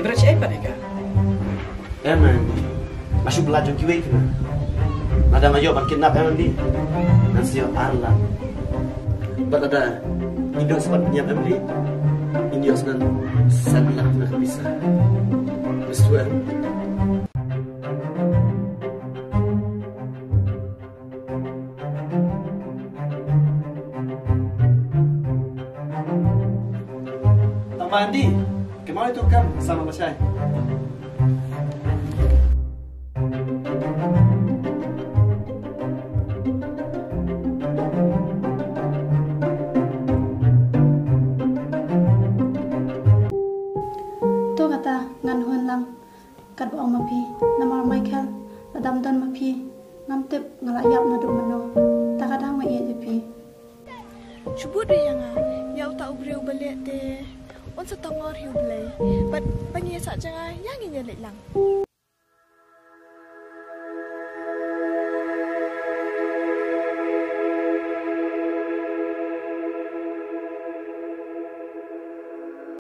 Berat siapa nih kak? Emang masih belajar kiwe kena. Ada ngayo makin nap emang di. Nasi Allah. Bat ada hidung sempat punya emang ini yang senang sangat nak bisa. Bestuan. Tambah Andi. Kemana itu kan sama Mas Syai? Tuh kata ngan huan lang kat buang mapi nama Michael ladam dan mapi ngam tip ngalayap naduk mano tak kadang mai ye pi. Cuba deh yang yau tak ubreu balik deh. On sa tongor hiu blay, but pangyesa jangan yang ini lang.